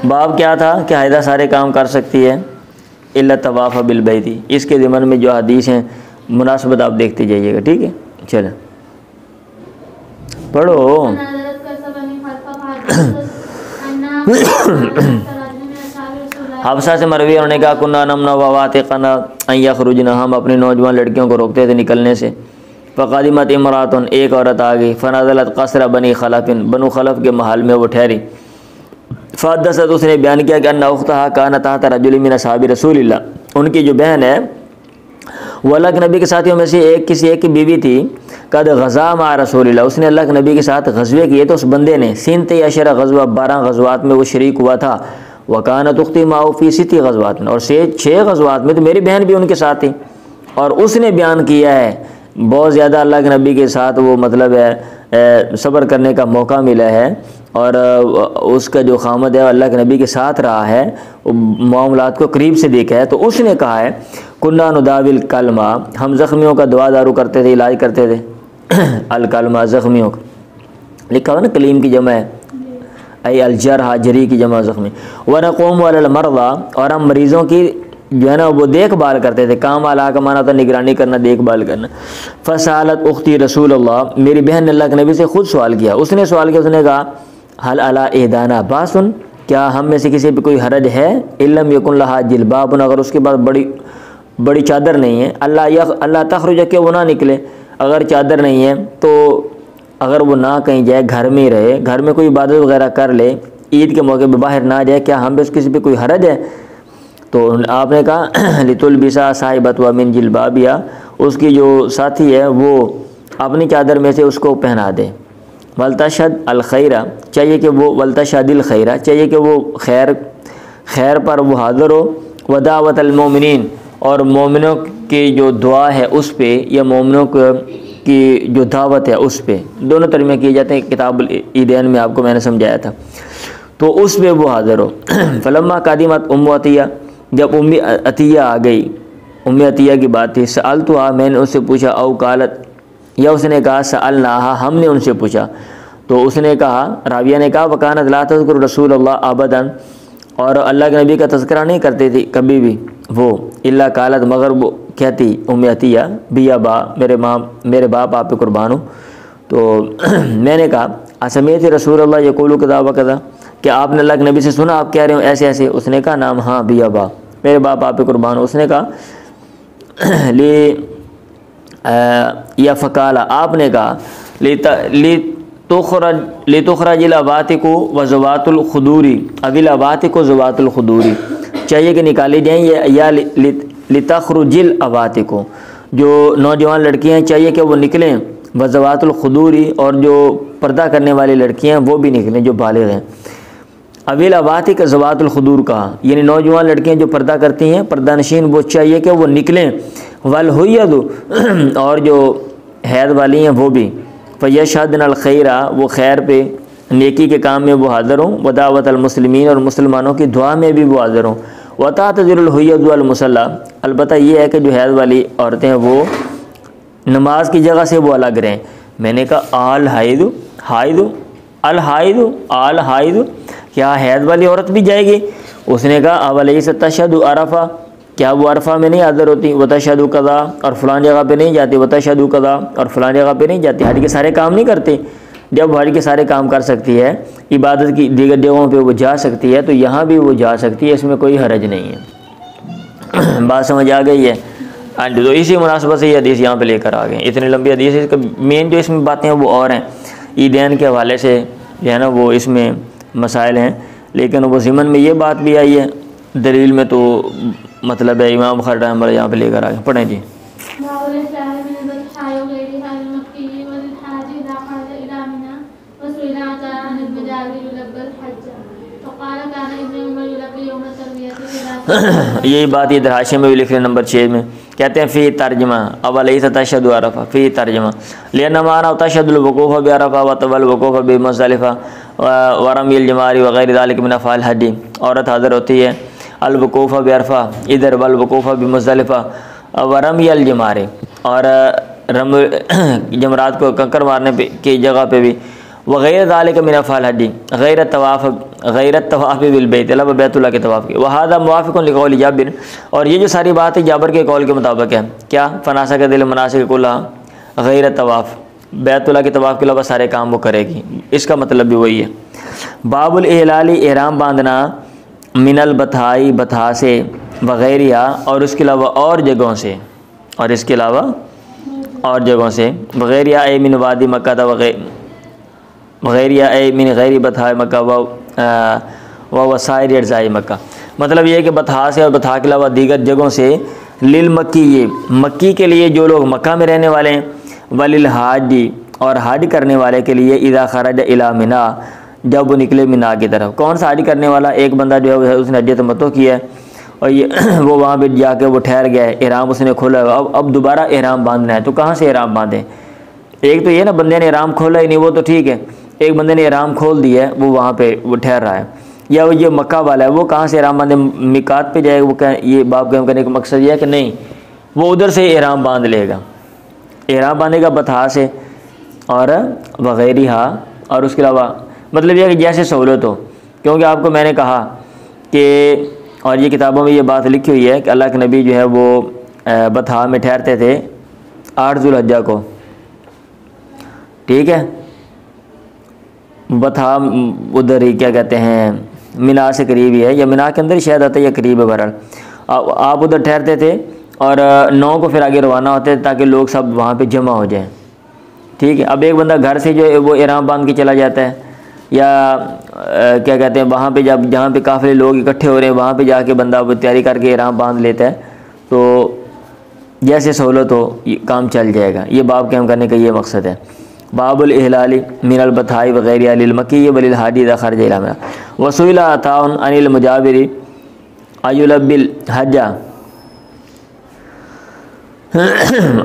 باب کیا تھا کہ حائضہ سارے کام کر سکتی ہے الا طواف بالبیت، اس کے ضمن میں جو حدیث ہیں مناسبت آپ دیکھتے جائیے گا، ٹھیک ہے؟ چلیں پڑھو۔ حفصہ سے مروی، انہوں نے کہا کننا نمنا وواتقنا ان یخرجنا، ہم اپنی نوجوان لڑکیوں کو روکتے تھے نکلنے سے۔ فقدمت امرات، ایک عورت آ گئی، فنزلت قصر بنی خلف، بنو خلف کے محل میں وہ ٹھہری۔ فحدثت، اس نے بیان کیا کہ ان اختہا کانت تحت رجل من اصحاب رسول اللہ، ان کی جو بہن ہے وہ اللہ کے نبی کے ساتھیوں میں سے کسی ایک کی بیوی تھی، قد غزا مع رسول اللہ، اس نے اللہ کے نبی کے ساتھ غزوے کیے، تو اس بندے نے سنتی عشر غزوہ، 12 غزوات میں وہ شریک ہوا تھا۔ وکانت اختی معه فی 6 غزوات، اور 6 غزوات میں تو میری بہن بھی ان کے ساتھ تھی۔ اور اس نے بیان کیا ہے بہت زیادہ اللہ کے نبی کے ساتھ وہ مطلب ہے صبر کرنے کا موقع ملا ہے، اور اس کا جو خامد ہے اللہ کے نبی کے ساتھ رہا ہے، معاملات کو قریب سے دیکھا ہے۔ تو اس نے کہا ہے کننا نداوی الکلمہ، ہم زخمیوں کا دوا دارو کرتے تھے، علاج کرتے تھے۔ الکلمہ زخمیوں کا، لکھا ہوا نا کلیم کی جمع ہے، ای الجرح، جری کی جمع زخمی۔ ونقوم علی المرضى، اور ہم مریضوں کی جو ہے نا وہ دیکھ بھال کرتے تھے، کام علا کا معنی تھا نگرانی کرنا، دیکھ بھال کرنا۔ فسالت اختی رسول اللہ، میری بہن نے اللہ کے نبی سے خود سوال کیا، اس نے سوال کیا، اس نے کہا حل علی احدانا باسن، کیا ہم میں سے کسی پہ کوئی حرج ہے؟ علم یکن لہا جلباب، اگر اس کے بعد بڑی چادر نہیں ہے، اللہ تخرج، کہ وہ نہ نکلے، اگر چادر نہیں ہے تو اگر وہ نہ کہیں جائے، گھر میں ہی رہے، گھر میں کوئی عبادت وغیرہ کر لے، عید کے موقع پہ باہر نہ جائے، کیا ہم کسی پہ کوئی حرج ہے؟ تو آپ نے کہا لتلبسا صاحبت و من جلبابیا، اس کی جو ساتھی ہے وہ اپنی چادر میں سے اس کو پہنا دے۔ ولتشہد الخیرہ، چاہیے کہ وہ ولتشہد الخیرہ، چاہیے کہ وہ خیر پر وہ حاضر ہو۔ ودعوت المومنین، اور مومنوں کی جو دعا ہے اس پہ، یا مومنوں کی جو دعوت ہے اس پہ، دونوں ترجمے کیے جاتے ہیں، کتاب العیدین میں آپ کو میں نے سمجھایا تھا، تو اس پہ وہ حاضر ہو۔ فلما قادمت ام عطیہ، جب ام عطیہ آ گئی، ام عطیہ کی بات تھی، سألتها، میں نے اس سے پوچھا، او قالت، یا اس نے کہا سألناها، ہم نے ان سے پوچھا، تو اس نے کہا، راویہ نے کہا وکانت لا تذکر رسول اللہ ابدا، اور اللہ کے نبی کا تذکرہ نہیں کرتے تھی کبھی بھی وہ، الا قالت، مگر وہ کہتی ام عطیہ، بیا با، میرے باپ آپ پہ قربان ہو۔ تو میں نے کہا اسمیت رسول اللہ یقول کذا و کذا، کہ آپ نے اللہ کے نبی سے سنا آپ کہہ رہے ہو ایسے ایسے؟ اس نے کہا نام، ہاں بیا با، میرے باپ آپ پہ قربان ہو۔ اس نے کہا یا فقالا، آپ نے کہا لتخرج العواتق و ذوات الخدور، اب العواتق و ذوات الخدور، چاہیے کہ نکالی جائیں، یا لتخرج العواتق، جو نوجوان لڑکیاں چاہیے کہ وہ نکلیں، وزوات الخدوری اور جو پردہ کرنے والی لڑکیاں وہ بھی نکلیں جو بالغ ہیں۔ اویل اواتی کا زوات الخدور کہا، یعنی نوجوان لڑکیاں جو پردہ کرتی ہیں، پردہ نشین، وہ چاہیے کہ وہ نکلیں۔ والحید اور جو حید والی ہیں وہ بھی، فیشہدن الخیر وہ خیر پہ نیکی کے کام میں وہ حاضر ہوں، ودعوت المسلمین اور مسلمانوں کی دعا میں بھی وہ حاضر ہوں۔ وتعتذر الحید والمصلی، البتہ یہ ہے کہ جو حید والی عورتیں ہیں وہ نماز کی جگہ سے وہ الگ رہیں۔ میں نے کہا الحائض حائض الحائض الحائض، کیا حید والی عورت بھی جائے گی؟ اس نے کہا اولیس تشہد عرفہ، کیا وہ عرفہ میں نہیں حاضر ہوتی؟ وتشہد قضا، اور فلان جگہ پہ نہیں جاتی، وتشہد قضا، اور فلان جگہ پہ نہیں جاتی، حج کے سارے کام نہیں کرتی؟ جب حج کے سارے کام کر سکتی ہے، عبادت کی دیگر جگہوں پہ وہ جا سکتی ہے، تو یہاں بھی وہ جا سکتی ہے، اس میں کوئی حرج نہیں ہے۔ بات سمجھ آ گئی ہے؟ تو اسی مناسبت سے یہ حدیث یہاں پہ لے کر آ گئے۔ اتنی لمبی حدیث ہے، اس کا مین جو اس میں باتیں ہیں وہ اور ہیں، عیدین کے حوالے سے جو ہے نا وہ اس میں مسائل ہیں، لیکن وہ ضمن میں یہ بات بھی آئی ہے، دلیل میں تو مطلب ہے امام بخاری رحمہ اللہ یہاں پہ لے کر آ گئے۔ پڑھیں جی۔ یہی بات ادھر حاشیے میں بھی لکھ رہے ہیں نمبر 6 میں، کہتے ہیں فی ترجمہ اولیس تشہد عرفہ، فی ترجمہ لأن معنى تشہد الوقوف بعرفہ وطول الوقوف بمزدلفہ ورمی الجمار وغیر ذلك من افعال الحج، عورت حاضر ہوتی ہے الوقوف بعرفہ ادھر، والوقوف بمزدلفہ ورمی الجمار، اور جمرات کو کنکر مارنے کی جگہ پہ بھی، وغیر ذالک من افعال الحج غیر الطواف بالبیت، علاوہ بیت اللہ کے طواف کے۔ وہذا موافق لقول جابر، اور یہ جو ساری بات ہے جابر کے قول کے مطابق ہے، کیا فناسک دل مناسک کلھا غیر طواف، بیت اللہ کے طواف کے علاوہ سارے کام وہ کرے گی، اس کا مطلب بھی وہی ہے۔ باب الاحلال، احرام باندھنا، من البتھائی بتھا سے، وغیرہ اور اس کے علاوہ اور جگہوں سے، اور اس کے علاوہ اور جگہوں سے، وغیرہ اے من وادی مکہ تھا وغیرہ اے من غیر بتھا مکہ و وسائر اجزاء مکہ، مطلب یہ ہے کہ بتھا سے اور بتھا کے علاوہ دیگر جگہوں سے، للمکی یہ مکی کے لیے جو لوگ مکہ میں رہنے والے ہیں، وللحاجی اور حج کرنے والے کے لیے، اذا خرج الی منا جب وہ نکلے منا کی طرف۔ کون سا حج کرنے والا؟ ایک بندہ جو ہے اس نے حج تمتع کیا ہے اور یہ وہ وہاں پہ جا کے وہ ٹھہر گیا ہے، احرام اس نے کھولا ہے، اب دوبارہ احرام باندھنا ہے، تو کہاں سے احرام باندھیں؟ ایک تو یہ نا بندے نے احرام کھولا ہی نہیں، وہ تو ٹھیک ہے، ایک بندے نے احرام کھول دیا ہے، وہ وہاں پہ وہ ٹھہر رہا ہے، یا وہ یہ مکہ والا ہے، وہ کہاں سے احرام باندھے؟ میقات پہ جائے گا، وہ یہ باب قائم کرنے کا مقصد یہ ہے کہ نہیں، وہ ادھر سے احرام باندھ لے گا، احرام باندھے گا بتھا سے اور وغیرہ، اور اس کے علاوہ مطلب یہ ہے کہ جیسے سہولت ہو، کیونکہ آپ کو میں نے کہا کہ، اور یہ کتابوں میں یہ بات لکھی ہوئی ہے کہ اللہ کے نبی جو ہے وہ بتھا میں ٹھہرتے تھے 8 ذو الحجہ کو، ٹھیک ہے، بتھا ادھر ہی کیا کہتے ہیں منا سے قریب ہی ہے، یا منا کے اندر ہی شاید آتا ہے، یا قریب ہے، بہرحال آپ ادھر ٹھہرتے تھے اور 9 کو پھر آگے روانہ ہوتے تاکہ لوگ سب وہاں پہ جمع ہو جائیں، ٹھیک ہے۔ اب ایک بندہ گھر سے جو ہے وہ احرام باندھ کے چلا جاتا ہے، یا کیا کہتے ہیں وہاں پہ جہاں پہ قافلے لوگ اکٹھے ہو رہے ہیں وہاں پہ جا کے بندہ وہ تیاری کر کے احرام باندھ لیتا ہے، تو جیسے سہولت ہو یہ کام چل جائے گا، یہ باب قائم کرنے کا یہ مقصد ہے۔ باب الاحلال من البتھائی وغیرہ للمکی وللحاجی اذا خرج الی منی۔ وسئل عطاء عن المجابر ایلبی الحج،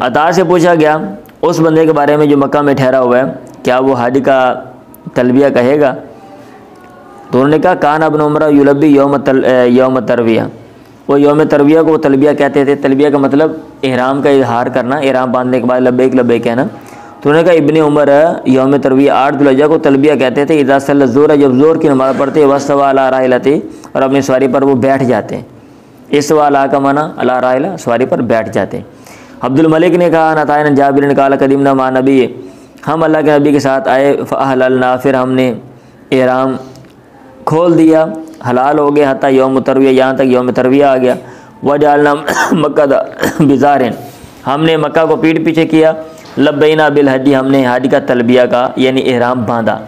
عطا سے پوچھا گیا اس بندے کے بارے میں جو مکہ میں ٹھہرا ہوا ہے، کیا وہ حج کا تلبیہ کہے گا؟ تو انہوں نے کہا کان ابن عمر یلبی یوم ترویہ، وہ یوم ترویہ کو وہ تلبیہ کہتے تھے۔ تلبیہ کا مطلب احرام کا اظہار کرنا، احرام باندھنے کے بعد لبیک لبیک کہنا۔ تو انہوں نے کہا ابن عمر یوم ترویہ 8 ذو الحجہ کو تلبیہ کہتے تھے، اذا صلی الظہر جب ظہر کی نماز پڑھتے، واستوى علی راحلتہ اور اپنی سواری پر وہ بیٹھ جاتے ہیں۔ استوى علی کا معنی علی راحلہ، سواری پر بیٹھ جاتے ہیں۔ عبد الملک نے کہا نتائن جابر نے قال قدمنا مع نبی، ہم اللہ کے نبی کے ساتھ آئے، فاحللنا پھر ہم نے احرام کھول دیا، حلال ہو گیا، حتی یوم ترویہ یہاں تک یوم ترویہ آ گیا۔ وجعلنا مکہ بزار، ہم نے مکہ کو پیٹھ پیچھے کیا۔ لبینا بالحج، ہم نے حج کا تلبیہ کا یعنی احرام باندھا،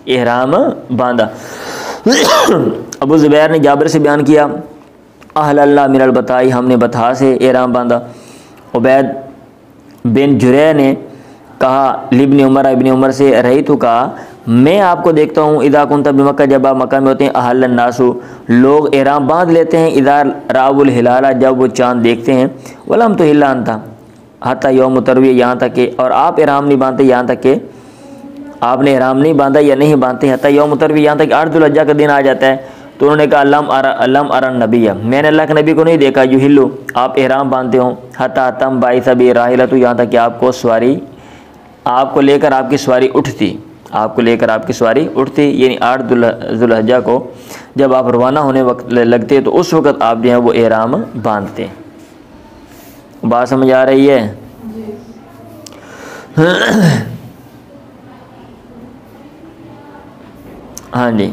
احرام باندھا۔ ابو زبیر نے جابر سے بیان کیا احللنا من البتائی، ہم نے بتھا سے احرام باندھا۔ عبید بن جریح نے کہا لابن عمر، ابن عمر سے، رہی تو کہا میں آپ کو دیکھتا ہوں اذا کنت بمکہ، جب آپ مکہ میں ہوتے ہیں، احل الناس، لوگ احرام باندھ لیتے ہیں، اذا راؤ الہلال، جب وہ چاند دیکھتے ہیں، ولم تحل انت حتی یوم ترویہ، یہاں تک کہ، اور آپ احرام نہیں باندھتے یہاں تک کہ، آپ نے احرام نہیں باندھا یا نہیں باندھتے حتی یوم ترویہ، یہاں تک کہ 8 ذو الحجہ کا دن آ جاتا ہے۔ تو انہوں نے کہا لم ارى النبی، میں نے اللہ کے نبی کو نہیں دیکھا یحلو، آپ احرام باندھتے ہوں، حتی تم باعث بھی راحلۃ، یہاں تک کہ آپ کو سواری، آپ کو لے کر آپ کی سواری اٹھتی، آپ کو لے کر آپ کی سواری اٹھتی، یعنی 8 ذو الحجہ کو جب آپ روانہ ہونے وقت لگتے تو اس وقت آپ جو ہیں وہ احرام باندھتے۔ بات سمجھ آ رہی ہے؟ ہاں جی۔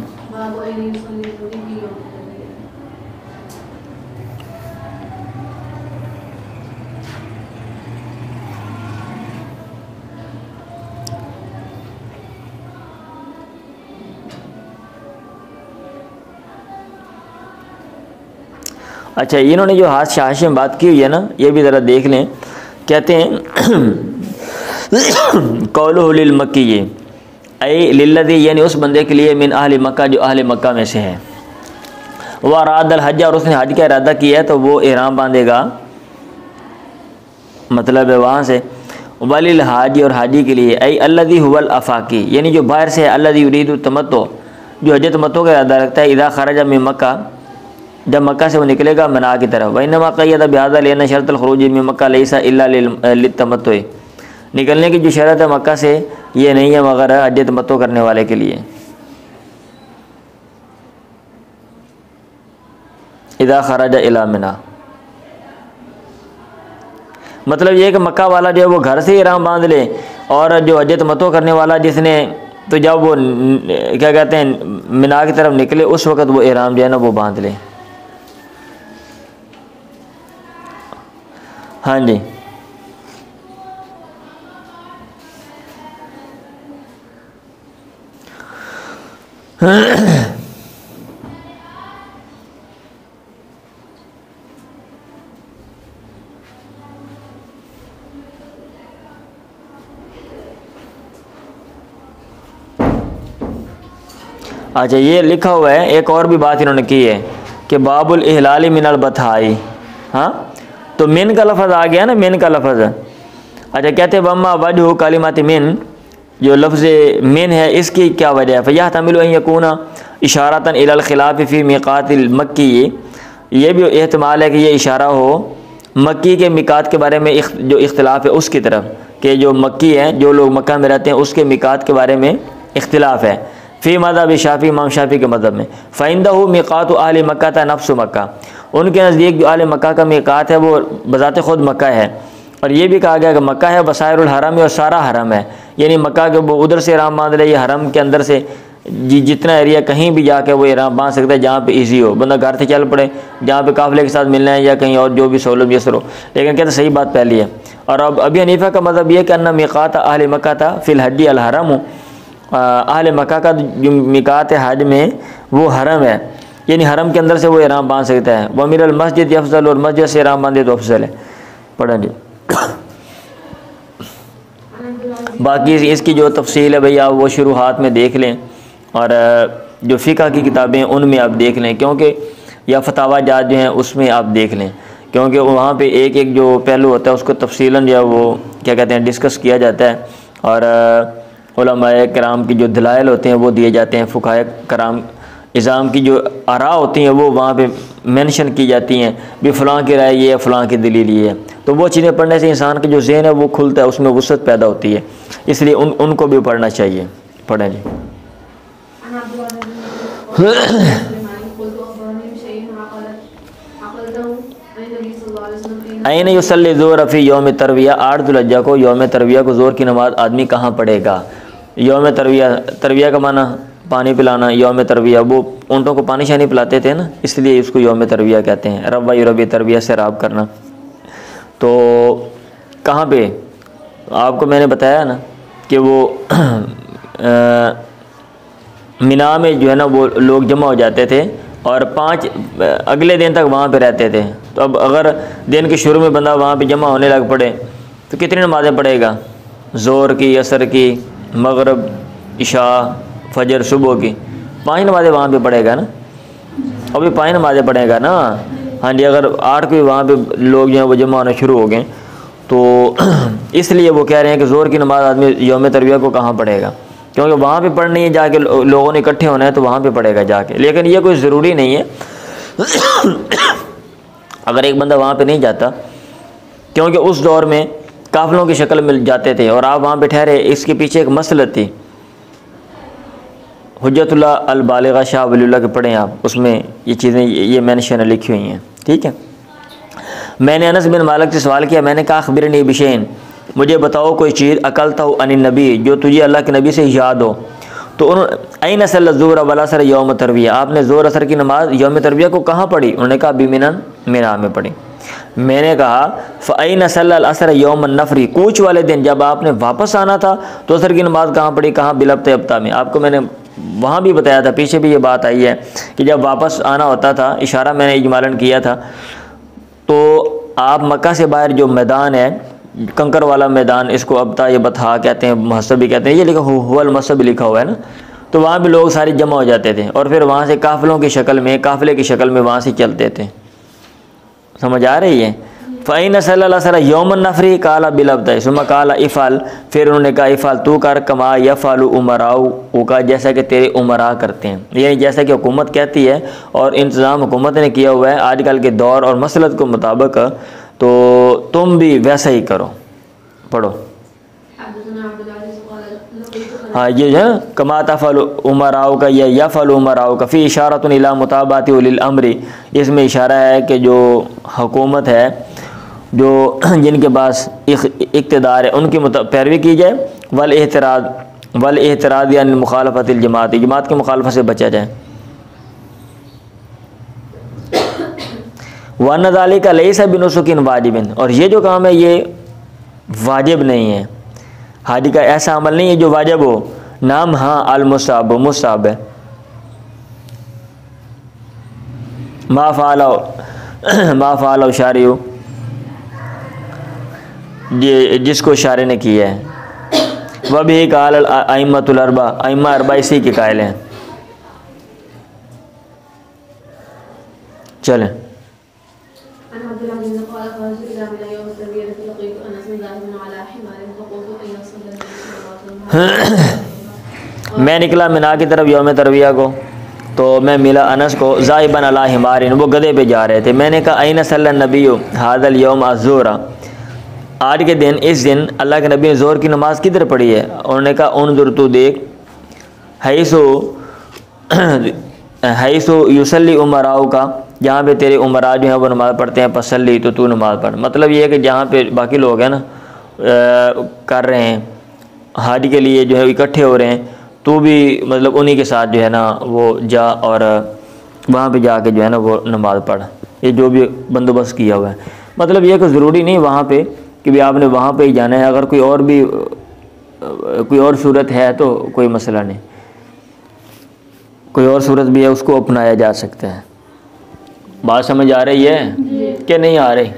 اچھا، انہوں نے جو ہاتھ شاہش میں بات کی ہوئی ہے نا، یہ بھی ذرا دیکھ لیں۔ کہتے ہیں قولہ للمکی، اے للذی، یعنی اس بندے کے لیے، من اہل مکہ، جو اہل مکہ میں سے ہے، وہ اراد الحج، اور اس نے حج کا ارادہ کیا ہے تو وہ احرام باندھے گا، مطلب ہے وہاں سے، وللحاج، اور حاجی کے لیے، اے الذی هو الافاقی، یعنی جو باہر سے ہے، الذی یرید التمتع، جو حج تمتع کا ارادہ رکھتا ہے، اذا خرج من مکہ، جب مکہ سے وہ نکلے گا منا کی طرف، وانما قید بهذا لان شرط الخروج من مکہ لیس الا للتمتع، نکلنے کی جو شرط ہے مکہ سے یہ نہیں ہے مگر حج تمتع کرنے والے کے لیے۔ اذا خرج الی منی، مطلب یہ کہ مکہ والا جو ہے وہ گھر سے ہی احرام باندھ لے، اور جو حج تمتع کرنے والا جس نے، تو جب وہ کیا کہتے ہیں منا کی طرف نکلے اس وقت وہ احرام جو ہے نا وہ باندھ لے۔ ہاں جی۔ اچھا، یہ لکھا ہوا ہے، ایک اور بھی بات انہوں نے کی ہے کہ باب الاحلال من البطحاء، ہاں تو من کا لفظ آ گیا نا، من کا لفظ۔ اچھا کہتے ہیں وما وجہ کلمات من، جو لفظ من ہے اس کی کیا وجہ ہے، فیحتمل ان یکون اشارۃ الی الخلاف فی میقات المکی، یہ بھی احتمال ہے کہ یہ اشارہ ہو مکی کے میقات کے بارے میں جو اختلاف ہے اس کی طرف، کہ جو مکی ہیں، جو لوگ مکہ میں رہتے ہیں، اس کے میقات کے بارے میں اختلاف ہے، فی مذہب شافعی، امام شافعی کے مذہب میں، فَعِندَهُ مِيقَاتُ أَهْلِ مَكَّةَ نَفْسُ مکہ، ان کے نزدیک جو اہل مکہ کا میقات ہے وہ بذات خود مکہ ہے، اور یہ بھی کہا گیا کہ مکہ ہے بسائر الحرم، اور سارا حرم ہے، یعنی مکہ کے وہ ادھر سے احرام باندھ لے، یہ حرم کے اندر سے جتنا ایریا کہیں بھی جا کے وہ احرام باندھ سکتا ہے، جہاں پہ ایزی ہو، بندہ گھر سے چل پڑے، جہاں پہ قافلے کے ساتھ ملنا ہے یا کہیں اور جو بھی سہولت میسر ہو، لیکن کہتے ہیں صحیح بات پہلی ہے۔ اور اب ابی حنیفہ کا مذہب یہ کہ ان میقات اہل مکہ تھا فی الحج الحرم، اہل مکہ کا جو میقات حج میں وہ حرم ہے، یعنی حرم کے اندر سے وہ احرام باندھ سکتا ہے، وَمِنَ الْمَسْجِدِ افضل، اور مسجد سے احرام باندھے تو افضل ہے۔ پڑھیں جی، باقی اس کی جو تفصیل ہے بھئی آپ وہ شروحات میں دیکھ لیں، اور جو فقہ کی کتابیں ان میں آپ دیکھ لیں، کیونکہ یا فتاوی جات جو ہیں اس میں آپ دیکھ لیں، کیونکہ وہاں پہ ایک ایک جو پہلو ہوتا ہے اس کو تفصیلاً جو ہے وہ کیا کہتے ہیں ڈسکس کیا جاتا ہے، اور علماء کرام کی جو دلائل ہوتے ہیں وہ دیے جاتے ہیں، فقہاء کرام نظام کی جو آراء ہوتی ہیں وہ وہاں پہ مینشن کی جاتی ہیں، بھی فلاں کی رائے یہ ہے، فلاں کی دلیل یہ ہے، تو وہ چیزیں پڑھنے سے انسان کا جو ذہن ہے وہ کھلتا ہے، اس میں وسعت پیدا ہوتی ہے، اس لیے ان کو بھی پڑھنا چاہیے۔ پڑھیں جی۔ این یصلی ظہر فی یوم ترویہ، 8 ذو الحجہ کو، یوم ترویہ کو ظہر کی نماز آدمی کہاں پڑھے گا؟ یوم ترویہ، ترویہ کا معنی پانی پلانا، یوم ترویہ وہ اونٹوں کو پانی شانی پلاتے تھے نا، اس لیے اس کو یوم ترویہ کہتے ہیں، ربا یربی، ترویہ سے راب کرنا۔ تو کہاں پہ؟ آپ کو میں نے بتایا نا کہ وہ مینا میں جو ہے نا وہ لوگ جمع ہو جاتے تھے، اور 5 اگلے دن تک وہاں پہ رہتے تھے، تو اب اگر دن کے شروع میں بندہ وہاں پہ جمع ہونے لگ پڑے تو کتنی نمازیں پڑھے گا؟ زور کی، عصر کی، مغرب، عشاء، فجر، صبح کی 5 نمازیں وہاں پہ پڑھے گا نا، ابھی 5 نمازیں پڑھے گا نا۔ ہاں جی، اگر 8 کو وہاں پہ لوگ جو ہیں وہ جمع ہونا شروع ہو گئے تو اس لیے وہ کہہ رہے ہیں کہ زور کی نماز آدمی یوم ترویہ کو کہاں پڑھے گا، کیونکہ وہاں پہ پڑھنی ہے جا کے، لوگوں نے اکٹھے ہونا ہے تو وہاں پہ پڑھے گا جا کے، لیکن یہ کوئی ضروری نہیں ہے اگر ایک بندہ وہاں پہ نہیں جاتا، کیونکہ اس دور میں قافلوں کی شکل میں جاتے تھے اور آپ وہاں پہ ٹھہرے، اس کے پیچھے ایک مسئلہ تھی، حجت اللہ البالغہ شاہ ولی اللہ کے پڑھیں آپ، اس میں یہ چیزیں یہ مینشن لکھی ہوئی ہیں، ٹھیک ہے۔ میں نے انس بن مالک سے سوال کیا، میں نے کہا اخبرنی بشین، مجھے بتاؤ کوئی چیز اکلتہ عن النبی جو تجھے اللہ کے نبی سے یاد ہو، تو این صلی الظہر والعصر یوم ترویہ، آپ نے زور عصر کی نماز یوم ترویہ کو کہاں پڑھی؟ انہوں نے کہا بمنن، مینا میں پڑھی۔ میں نے کہا فَأَيْنَ صَلَّى الْعَصْرَ يَوْمَ النَّفْرِ، کوچ والے دن جب آپ نے واپس آنا تھا تو عصر کی نماز کہاں پڑھی؟ کہاں؟ بلبط ابتا میں، آپ کو میں نے وہاں بھی بتایا تھا، پیچھے بھی یہ بات آئی ہے کہ جب واپس آنا ہوتا تھا، اشارہ میں نے اجمالاً کیا تھا، تو آپ مکہ سے باہر جو میدان ہے، کنکر والا میدان، اس کو ابتا یا بتھا کہتے ہیں، محسب بھی کہتے ہیں، یہ لکھا ہوا المحسب لکھا ہوا ہے نا، تو وہاں بھی لوگ سارے جمع ہو جاتے تھے اور پھر وہاں سے قافلوں کی شکل میں، قافلے کی شکل میں وہاں سے چلتے تھے، سمجھ آ رہی ہے؟ فَإِنَّ صَلَّى الْعَصْرَ يَوْمَ النَّفْرِ قَالَ بِالْأَبْتَئِ ثُمَّ قَالَ اِفْعَلْ، پھر انہوں نے کہا اِفْعَلْ، تو کر کما یفعل امراؤ کا، جیسا کہ تیرے امراء کرتے ہیں، یعنی جیسا کہ حکومت کہتی ہے اور انتظام حکومت نے کیا ہوا ہے آج کل کے دور اور مسلط کے مطابق، تو تم بھی ویسا ہی کرو۔ پڑھو۔ ہاں یہ ہے کما تفعل امراؤ کا یا یفعل امراؤ کا، فی اشارۃ الی متابعۃ اولی الامر، اس میں اشارہ ہے کہ جو حکومت ہے، جو جن کے پاس اقتدار ہے، ان کی پیروی کی جائے، والاحتراز عن مخالفت الجماعت، جماعت کی مخالفت سے بچا جائے۔ وَأَنَّ ذَلِكَ لَيْسَ بِنُسُكٍ وَاجِبٍ، اور یہ جو کام ہے یہ واجب نہیں ہے، حاجی کا ایسا عمل نہیں ہے جو واجب ہو، نام ہاں المستحب، مستحب ہے۔ ما فعلہ شارع، جس کو شارع نے کیا ہے، وَبِهِ قَالَ الْأَئِمَّةُ الْأَرْبَعَةُ، ائمہ اربعہ اسی کے قائل ہیں۔ چلیں، میں نکلا منا کی طرف یوم ترویہ کو، تو میں ملا انس کو ذائباً علی حمار، وہ گدھے پہ جا رہے تھے۔ میں نے کہا این صلی النبی ھذا الیوم الظہر، آج کے دن، اس دن اللہ کے نبی نے ظہر کی نماز کدھر پڑھی ہے؟ انہوں نے کہا انظر، تو دیکھ، حیث یصلی امراؤ کا، جہاں پہ تیرے امراء جو ہیں وہ نماز پڑھتے ہیں، پسلی، تو نماز پڑھ۔ مطلب یہ ہے کہ جہاں پہ باقی لوگ ہیں نا کر رہے ہیں حج کے لیے جو ہے اکٹھے ہو رہے ہیں، تو بھی مطلب انہی کے ساتھ جو ہے نا وہ جا اور وہاں پہ جا کے جو ہے نا وہ نماز پڑھ، یہ جو بھی بندوبست کیا ہوا ہے۔ مطلب یہ کہ ضروری نہیں وہاں پہ کہ بھی آپ نے وہاں پہ ہی جانا ہے، اگر کوئی اور بھی کوئی اور صورت ہے تو کوئی مسئلہ نہیں، کوئی اور صورت بھی ہے اس کو اپنایا جا سکتا ہے۔ بات سمجھ آ رہی ہے کہ نہیں آ رہی؟